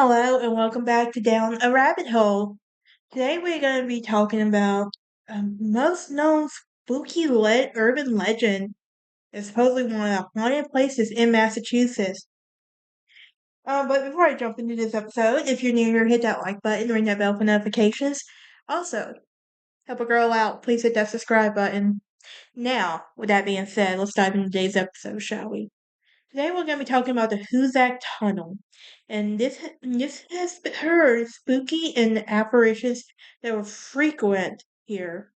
Hello and welcome back to Down a Rabbit Hole. Today we're going to be talking about most known spooky urban legend. It's supposedly one of the haunted places in Massachusetts. But before I jump into this episode, if you're new here, hit that like button, ring that bell for notifications. Also, help a girl out, please hit that subscribe button. Now, with that being said, let's dive into today's episode, shall we? Today we're going to be talking about the Hoosac Tunnel, and this has heard spooky and apparitions that were frequent here.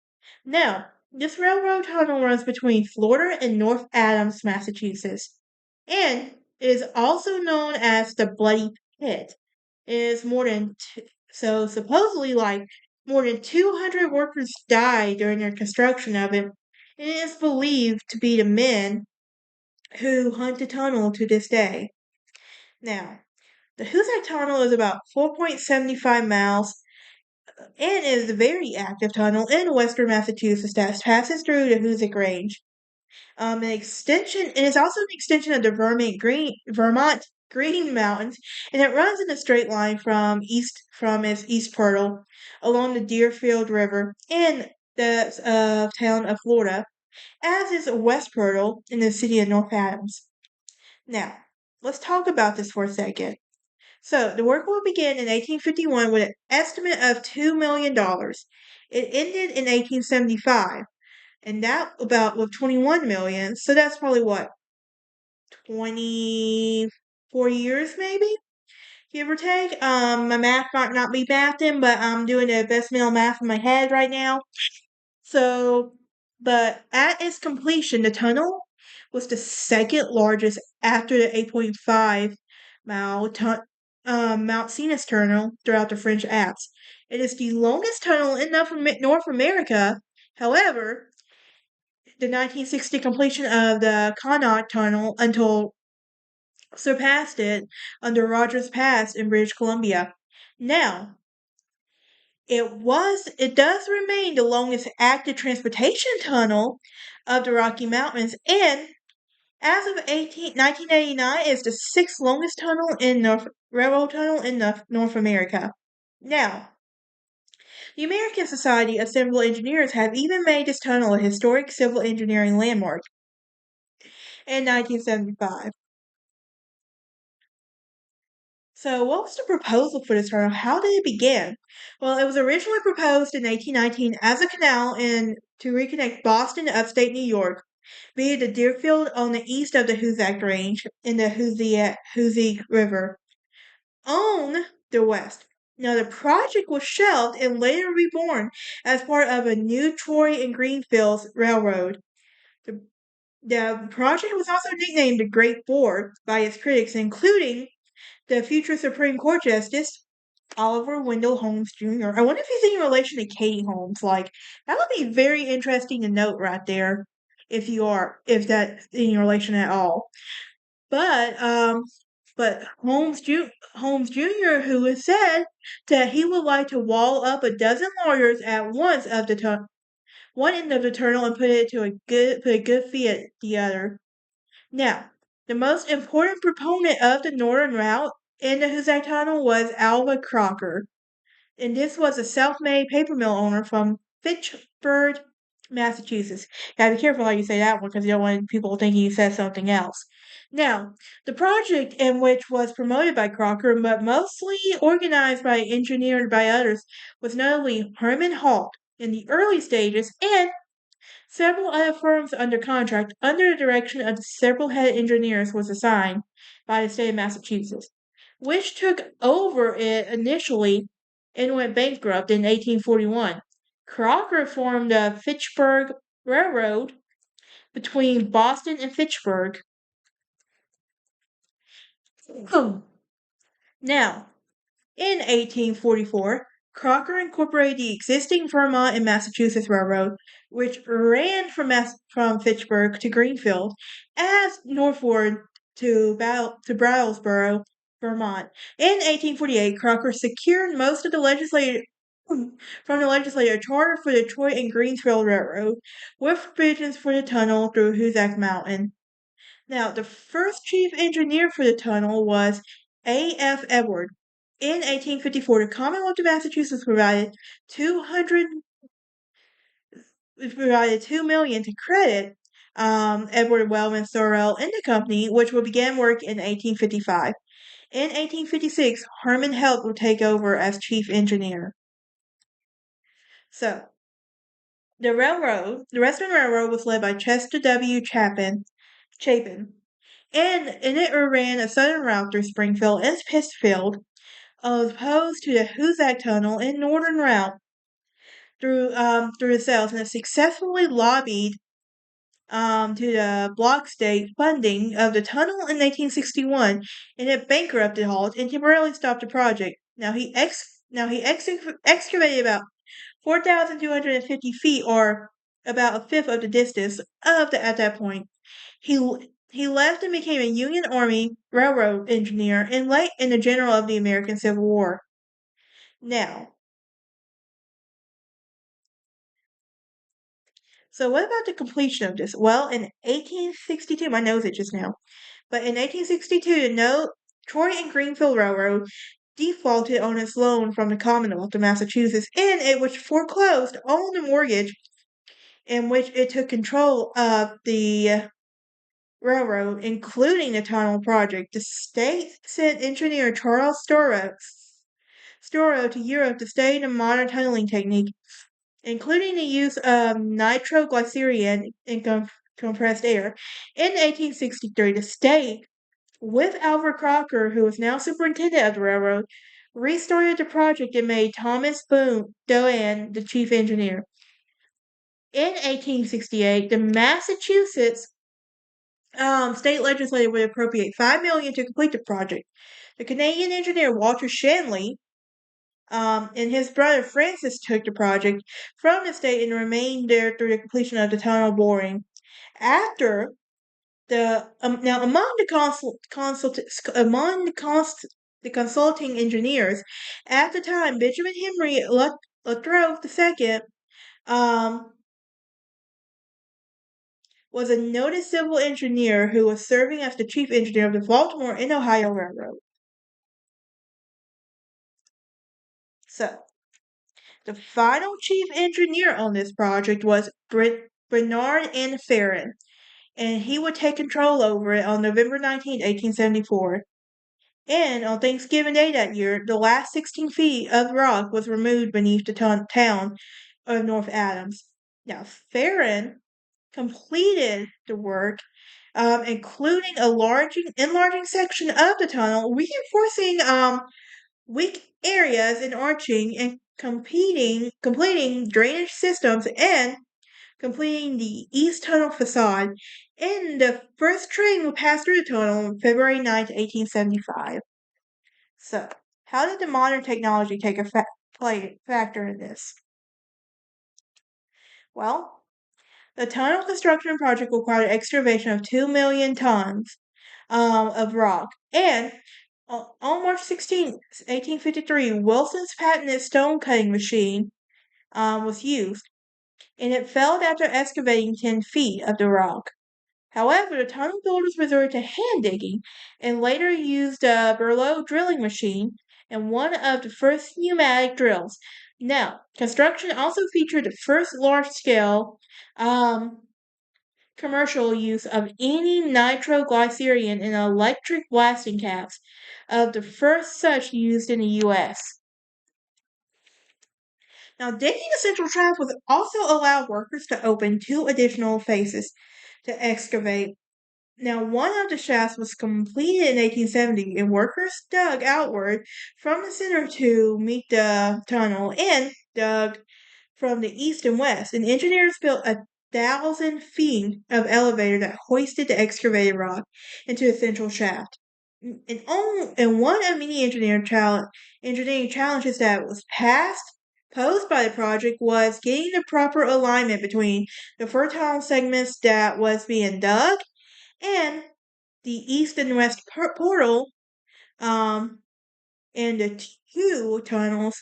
Now, this railroad tunnel runs between Florida and North Adams, Massachusetts, and is also known as the Bloody Pit. It is so supposedly more than 200 workers died during the construction of it, and it is believed to be the men who hunt the tunnel to this day. Now, the Hoosac Tunnel is about 4.75 miles and is a very active tunnel in western Massachusetts that passes through the Hoosac Range. It is also an extension of the Vermont Green Mountains, and it runs in a straight line from its east portal along the Deerfield River in the town of Florida, as is West Portal in the city of North Adams. Now, let's talk about this for a second. So, the work will begin in 1851 with an estimate of $2 million. It ended in 1875, and that about with 21 million. So that's probably what, 24 years maybe, give or take. My math might not be mathing, but I'm doing the best mental math in my head right now. So, but at its completion, the tunnel was the second largest after the 8.5 mile Mount Sinus Tunnel throughout the French Alps. It is the longest tunnel in North America. However, the 1960 completion of the Connaught Tunnel until surpassed it under Rogers Pass in British Columbia. Now, it does remain the longest active transportation tunnel of the Rocky Mountains, and as of 1989, it's the sixth longest railroad tunnel in North America. Now, the American Society of Civil Engineers have even made this tunnel a historic civil engineering landmark in 1975. So, what was the proposal for this tunnel? How did it begin? Well, it was originally proposed in 1819 as a canal to reconnect Boston to upstate New York via the Deerfield on the east of the Hoosac Range in the Hoosic River on the west. Now, the project was shelved and later reborn as part of a new Troy and Greenfields Railroad. The, the project was also nicknamed the Great Four by its critics, including the future Supreme Court Justice Oliver Wendell Holmes Jr. I wonder if he's in relation to Katie Holmes. Like, that would be very interesting to note right there, if that's in relation at all. But Holmes Jr., who has said that he would like to wall up a dozen lawyers at once of one end of the tunnel and put a good fee at the other. Now, the most important proponent of the northern route in the Hoosac Tunnel was Alva Crocker, and this was a self-made paper mill owner from Fitchburg, Massachusetts. Gotta be careful how you say that one because you don't want people thinking you said something else. Now, the project, in which was promoted by Crocker but mostly organized by engineered by others, was notably Herman Halt in the early stages and several other firms under contract under the direction of the several head engineers was assigned by the state of Massachusetts, which took over it initially and went bankrupt in 1841. Crocker formed the Fitchburg Railroad between Boston and Fitchburg. Now, in 1844, Crocker incorporated the existing Vermont and Massachusetts Railroad, which ran from Fitchburg to Greenfield as northward to Brattleboro, Vermont. In 1848, Crocker secured most of the legislature charter for the Troy and Greenfield Railroad, with provisions for the tunnel through Hoosac Mountain. Now, the first chief engineer for the tunnel was A.F. Edward, In 1854, the Commonwealth of Massachusetts provided 2 million to credit Edward Wellman Sorrell and the company, which will begin work in 1855. In 1856, Herman Held will take over as chief engineer. So, the Western Railroad was led by Chester W. Chapin, and in it ran a southern route through Springfield and Pittsfield, opposed to the Hoosac Tunnel and northern route through the South, and it successfully lobbied to the block state funding of the tunnel in 1861, and it bankrupted Halt and temporarily stopped the project. Excavated about 4,250 feet, or about a fifth of the distance at that point. He he left and became a Union Army railroad engineer and late in the general of the American Civil War. Now, so what about the completion of this? Well, in 1862, my nose itches now, but in 1862, the Troy and Greenfield Railroad defaulted on its loan from the Commonwealth of Massachusetts, and it was foreclosed on the mortgage in which it took control of the railroad, including the tunnel project. The state sent engineer Charles Storrow to Europe to study the modern tunneling technique, including the use of nitroglycerin in compressed air. In 1863, the state, with Alfred Crocker, who was now superintendent of the railroad, restarted the project and made Thomas Doane the chief engineer. In 1868, the Massachusetts state legislature would appropriate $5 million to complete the project. The Canadian engineer Walter Shanley and his brother Francis took the project from the state and remained there through the completion of the tunnel boring. After the among the consulting engineers at the time, Benjamin Henry Latrobe II was a noted civil engineer who was serving as the chief engineer of the Baltimore and Ohio Railroad. So, the final chief engineer on this project was Bernard N. Farron, and he would take control over it on November 19, 1874. And on Thanksgiving Day that year, the last 16 feet of rock was removed beneath the town of North Adams. Now, Farron completed the work, including enlarging section of the tunnel, reinforcing weak areas in arching and completing drainage systems and completing the east tunnel facade. And the first train will pass through the tunnel on February 9th, 1875. So, how did the modern technology take a factor in this? Well, the tunnel construction project required excavation of 2 million tons of rock. And on March 16, 1853, Wilson's patented stone cutting machine was used, and it failed after excavating 10 feet of the rock. However, the tunnel builders resorted to hand digging and later used a Berlot drilling machine and one of the first pneumatic drills. Now, construction also featured the first large-scale commercial use of any nitroglycerin in electric blasting caps, of the first such used in the U.S. Now, digging the central shaft was also allowed workers to open 2 additional faces to excavate. Now, one of the shafts was completed in 1870, and workers dug outward from the center to meet the tunnel and dug from the east and west. And engineers built 1,000 feet of elevator that hoisted the excavated rock into the central shaft. And one of many engineering challenges that was posed by the project was getting the proper alignment between the fertile segments that was being dug and the east and west portal, and the 2 tunnels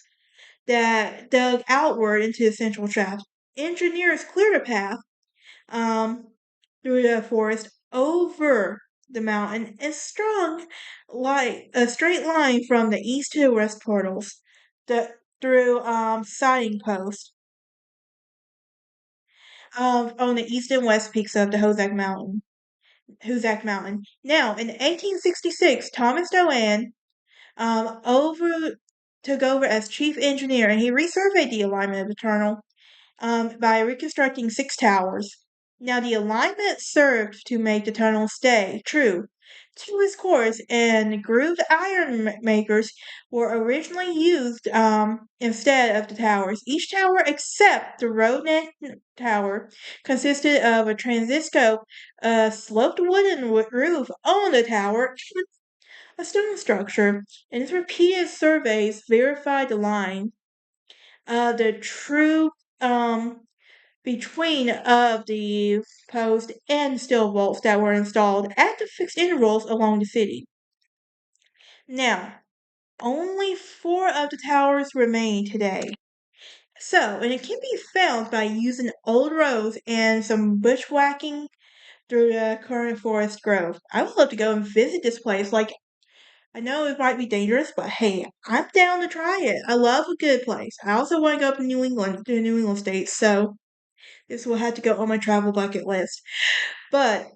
that dug outward into the central shaft. Engineers cleared a path through the forest over the mountain is strung like a straight line from the east to the west portals the, through siding posts on the east and west peaks of the Hoosac Mountain. Now, in 1866, Thomas Doane over took over as chief engineer, and he resurveyed the alignment of the tunnel by reconstructing six towers. Now, the alignment served to make the tunnel stay true to its course, and grooved iron makers were originally used instead of the towers. Each tower, except the road neck tower, consisted of a transisco, a sloped wooden roof on the tower, a stone structure, and its repeated surveys verified the line. The true between of the post and steel bolts that were installed at the fixed intervals along the city. Now, only four of the towers remain today. So, and it can be found by using old roads and some bushwhacking through the current forest grove. I would love to go and visit this place. Like, I know it might be dangerous, but hey, I'm down to try it. I love a good place. I also want to go up to New England, to the New England states, so this will have to go on my travel bucket list. But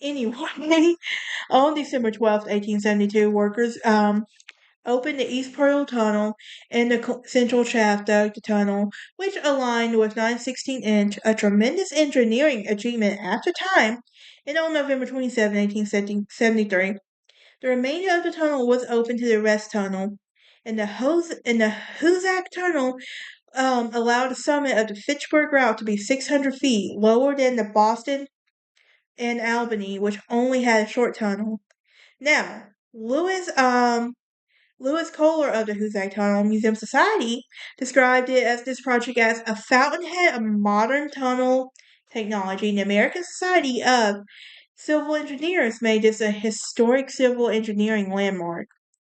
anyway, on December 12th, 1872, workers opened the East Pearl Tunnel and the central shaft of the tunnel, which aligned with 9/16 inch, a tremendous engineering achievement at the time. And on November 27, 1873, the remainder of the tunnel was open to the rest tunnel, and the Hoosac Tunnel allowed the summit of the Fitchburg route to be 600 feet lower than the Boston and Albany, which only had a short tunnel. Now, Lewis Kohler of the Hoosac Tunnel Museum Society described it as this project as a fountainhead of modern tunnel technology. And the American Society of Civil Engineers made this a historic civil engineering landmark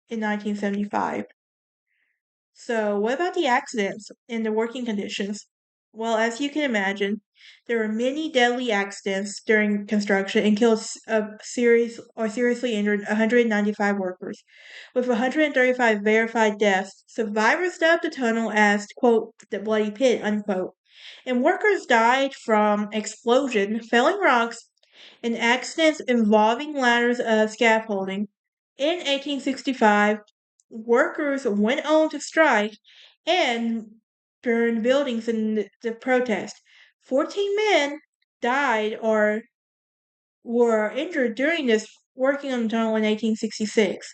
in 1975. So, what about the accidents and the working conditions? Well, as you can imagine, there were many deadly accidents during construction and killed seriously injured 195 workers, with 135 verified deaths. Survivors dubbed the tunnel as, quote, the bloody pit, unquote. And workers died from explosion, felling rocks, and accidents involving ladders of scaffolding. In 1865, workers went on to strike and burned buildings in the protest. 14 men died or were injured during this working on the tunnel in 1866.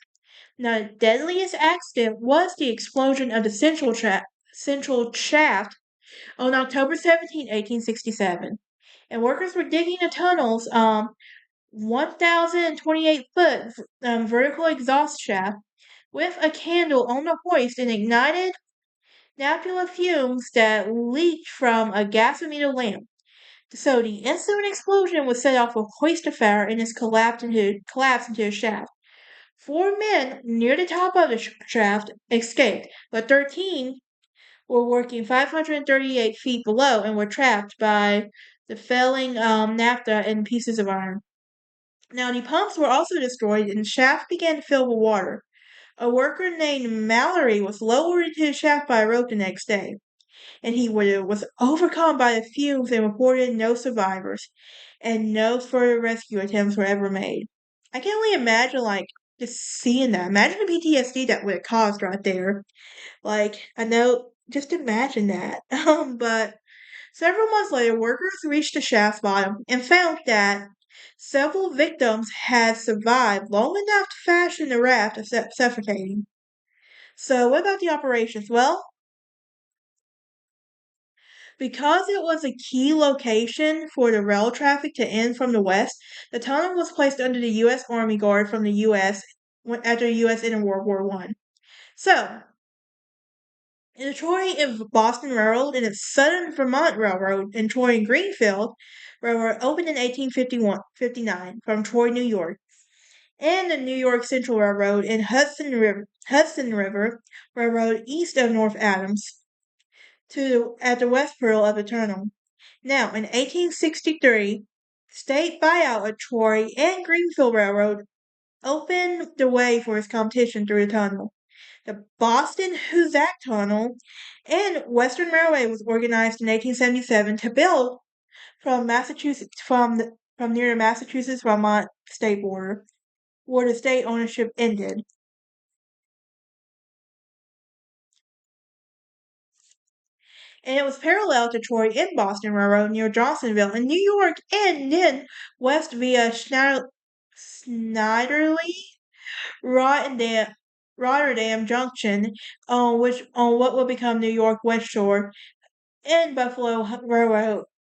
Now, the deadliest accident was the explosion of the central shaft on October 17, 1867. And workers were digging the tunnel's 1,028-foot vertical exhaust shaft with a candle on the hoist and ignited naphtha fumes that leaked from a gasometer lamp. So the instant explosion was set off a hoist of fire and is collapsed into a shaft. 4 men near the top of the shaft escaped, but 13 were working 538 feet below and were trapped by the failing naphtha and pieces of iron. Now, the pumps were also destroyed and the shaft began to fill with water. A worker named Mallory was lowered into the shaft by a rope the next day, and he was overcome by the fumes and reported no survivors, and no further rescue attempts were ever made. I can only imagine, like, just seeing that. Imagine the PTSD that would have caused right there. Like, I know, just imagine that. But several months later, workers reached the shaft's bottom and found that several victims had survived long enough to fashion the raft except suffocating. So, what about the operations? Well, because it was a key location for the rail traffic to end from the west, the tunnel was placed under the U.S. Army Guard from the U.S. after the U.S. entered World War One. So, the Troy and Boston Railroad and its Southern Vermont Railroad and Troy and Greenfield Railroad opened in 1859 from Troy, New York, and the New York Central Railroad and Hudson River Railroad east of North Adams at the west pearl of the tunnel. Now, in 1863, state buyout of Troy and Greenfield Railroad opened the way for its competition through the tunnel. The Boston Hoosac Tunnel and Western Railway was organized in 1877 to build from Massachusetts from near the Massachusetts Vermont state border, where the state ownership ended. And it was parallel to Troy and Boston Railroad near Johnsonville in New York, and then west via Schneiderley, Rotterdam Junction, on what would become New York West Shore, and Buffalo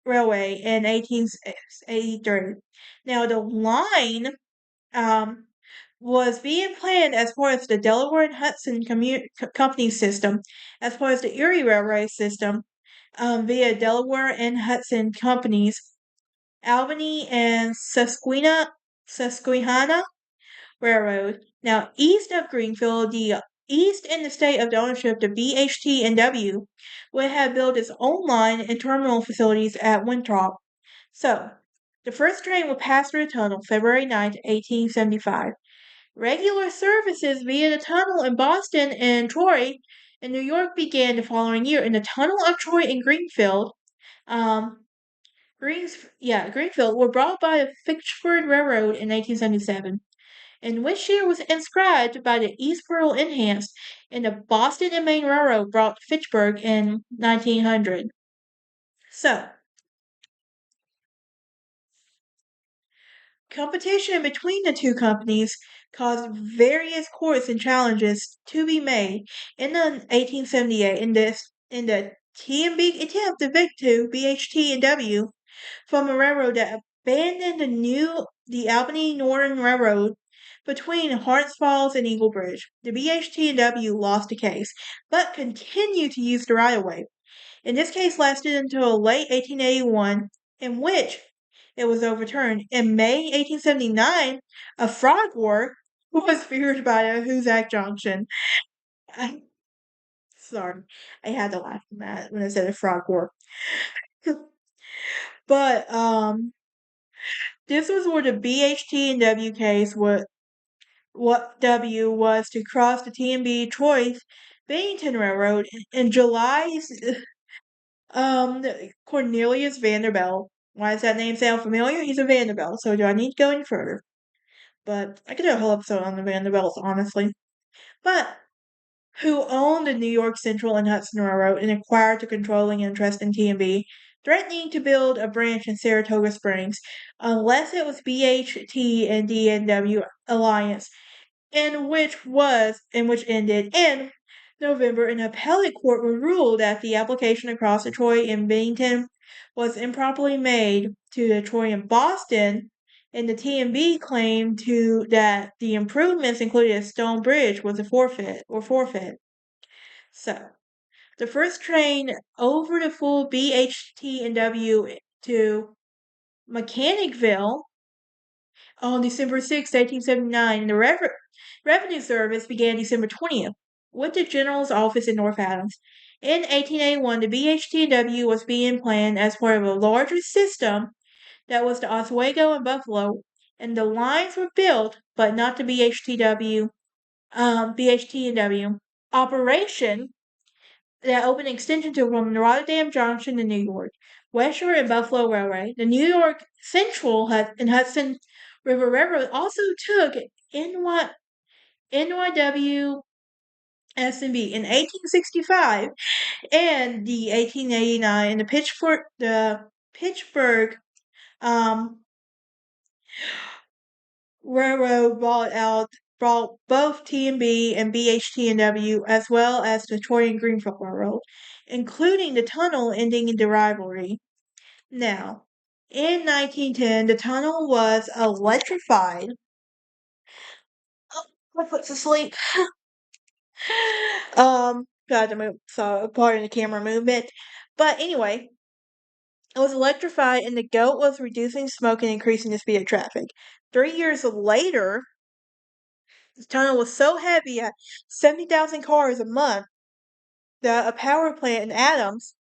Railway in 1883. Now the line um, was being planned as part of the Delaware and Hudson Company system, as part of the Erie Railway system, via Delaware and Hudson companies, Albany and Susquehanna Railroad. Now, east of Greenfield, the east in the state of the ownership of BHT and W would have built its own line and terminal facilities at Winthrop. So, the first train would pass through the tunnel February 9th, 1875. Regular services via the tunnel in Boston and Troy and New York began the following year. In the tunnel of Troy and Greenfield, um, Greenfield were brought by the Fitchburg Railroad in 1877, and which year was inscribed by the Eastboro Enhanced, and the Boston and Maine Railroad brought Fitchburg in 1900. So, competition between the two companies caused various courts and challenges to be made in the 1878 in the TMB attempt to evict BHT and W from a railroad that abandoned the Albany Northern Railroad between Harts Falls and Eagle Bridge. The BHT and W lost the case, but continued to use the right of way. And this case lasted until late 1881, in which it was overturned. In May 1879, a frog war was feared by the Hoosac Junction. I, sorry, I had to laugh at that when I said a frog war. But this was where the BHT and W case what W was to cross the TMB Troy Bennington Railroad in July. Cornelius Vanderbilt. Why does that name sound familiar? He's a Vanderbilt, so do I need to go any further? But I could do a whole episode on the Vanderbilts, honestly. But who owned the New York Central and Hudson Railroad and acquired the controlling interest in TMB, threatening to build a branch in Saratoga Springs unless it was BHT and DNW alliance, which ended in November. An appellate court ruled that the application across the Troy and Bennington was improperly made to the Troy and Boston, and the TMB claimed that the improvements included a stone bridge was a forfeit. So, the first train over the full BHT and W to Mechanicville on December 6, 1879, and the revenue service began December 20th with the General's office in North Adams. In 1881, the BHTW was being planned as part of a larger system that was to Oswego and Buffalo, and the lines were built, but not the BHT&W operation that opened extension to from Rotterdam Junction to New York. West Shore and Buffalo Railway. The New York Central and Hudson River Railroad also took NYW S&B in 1865 and the 1889 and the Pittsburgh um, Railroad brought both TMB and BHT&W as well as the Troy and Greenfield Railroad, including the tunnel ending the rivalry. Now, in 1910, the tunnel was electrified. Oh, my foot's asleep. Tried to move, so pardon the camera movement. But anyway, it was electrified, and the goat was reducing smoke and increasing the speed of traffic. 3 years later, the tunnel was so heavy at 70,000 cars a month that a power plant in Adams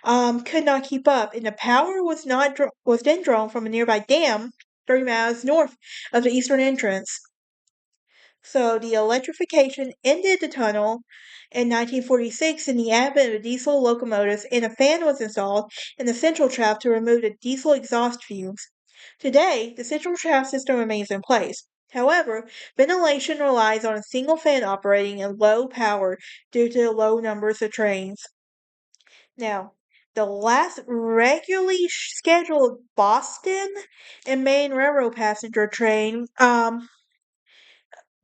could not keep up, and the power was then drawn from a nearby dam 30 miles north of the eastern entrance. So the electrification ended the tunnel in 1946 in the advent of diesel locomotives, and a fan was installed in the central shaft to remove the diesel exhaust fumes. Today, the central shaft system remains in place. However, ventilation relies on a single fan operating at low power due to the low numbers of trains. Now, the last regularly scheduled Boston and Maine Railroad passenger train, the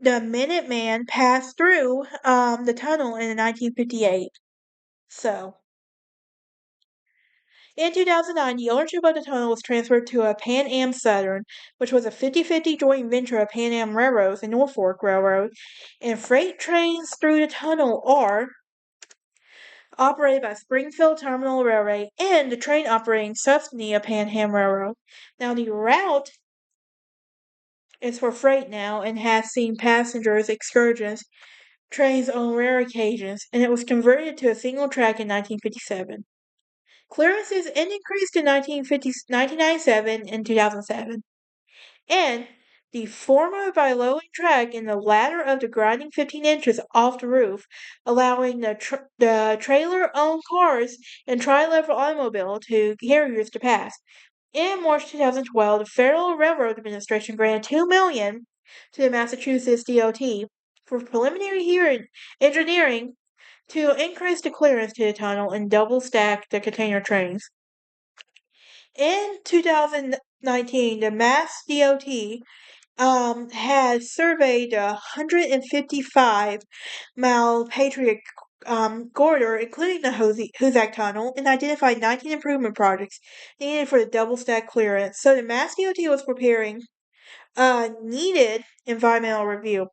Minuteman, passed through the tunnel in 1958. So, in 2009, the ownership of the tunnel was transferred to a Pan Am Southern, which was a 50-50 joint venture of Pan Am Railroads and Norfolk Railroad, and freight trains through the tunnel are operated by Springfield Terminal Railway and the train operating subsidiary of Pan Am Railroad. Now, the route is for freight now and has seen passengers excursions trains on rare occasions, and it was converted to a single track in 1957. Clearances increased in 1997 and 2007, and the former by lowering track and the latter of the grinding 15 inches off the roof, allowing the trailer-owned cars and tri-level automobile to carriers to pass. In March 2012, the Federal Railroad Administration granted $2 million to the Massachusetts DOT for preliminary engineering to increase the clearance to the tunnel and double stack the container trains. In 2019, the Mass DOT has surveyed a 155-mile Patriot corridor, including the Hoosac Tunnel, and identified 19 improvement projects needed for the double stack clearance. So the Mass DOT was preparing a needed environmental review.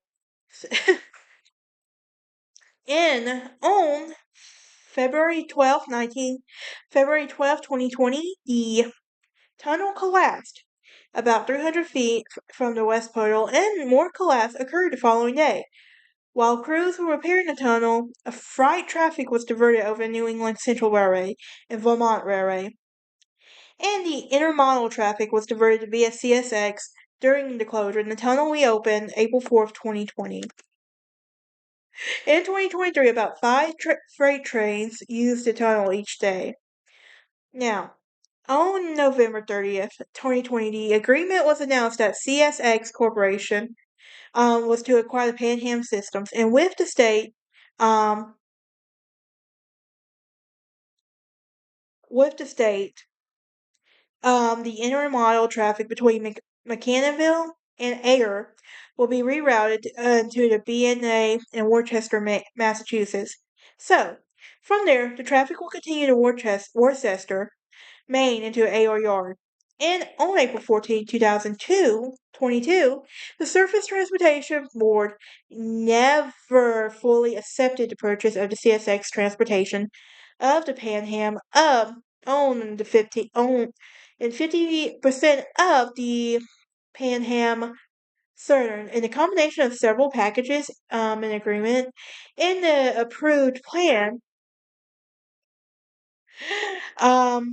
On February 12, 2020, the tunnel collapsed about 300 feet from the west portal, and more collapse occurred the following day. While crews were repairing the tunnel, freight traffic was diverted over New England Central Railway and Vermont Railway, and the intermodal traffic was diverted via CSX during the closure, and the tunnel reopened April 4th, 2020. In 2023, about 5 freight trains used the tunnel each day. Now, on November 30th, 2020, the agreement was announced that CSX Corporation was to acquire the Pan Am systems, and with the state, um, the intermodal traffic between McCannville and Ayer will be rerouted to the BNA in Worcester, Massachusetts. So, from there, the traffic will continue to Worcester, Maine into Ayer Yard. And on April 14, 2022, the Surface Transportation Board never fully accepted the purchase of the CSX transportation of the Pan Am on the 50% of the Pan Am Southern, in the combination of several packages and agreement in the approved plan, um,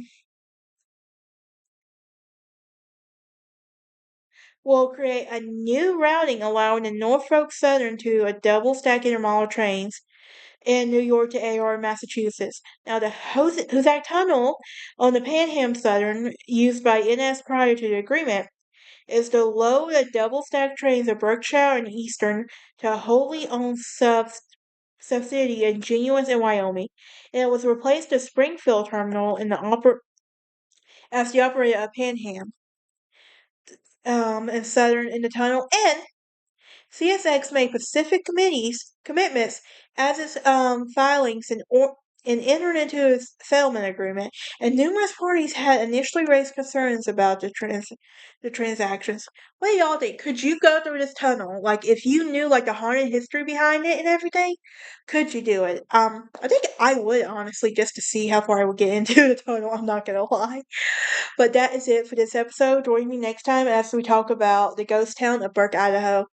will create a new routing allowing the Norfolk Southern to a double stack intermodal trains in New York to Ayer, Massachusetts. Now, the Hoosac Tunnel on the Pan Am Southern, used by NS prior to the agreement, is to load the double stack trains of Berkshire and Eastern to a wholly owned subsidiary in Genuine in Wyoming, and it was replaced the Springfield Terminal as the operator of Pan Am and Southern in the tunnel, and CSX made specific commitments as its filings and entered into a settlement agreement, and numerous parties had initially raised concerns about the transactions. What do y'all think? Could you go through this tunnel? Like, if you knew like the haunted history behind it and everything, could you do it? I think I would, honestly, just to see how far I would get into the tunnel. I'm not gonna lie. But that is it for this episode. Join me next time as we talk about the ghost town of Burke, Idaho.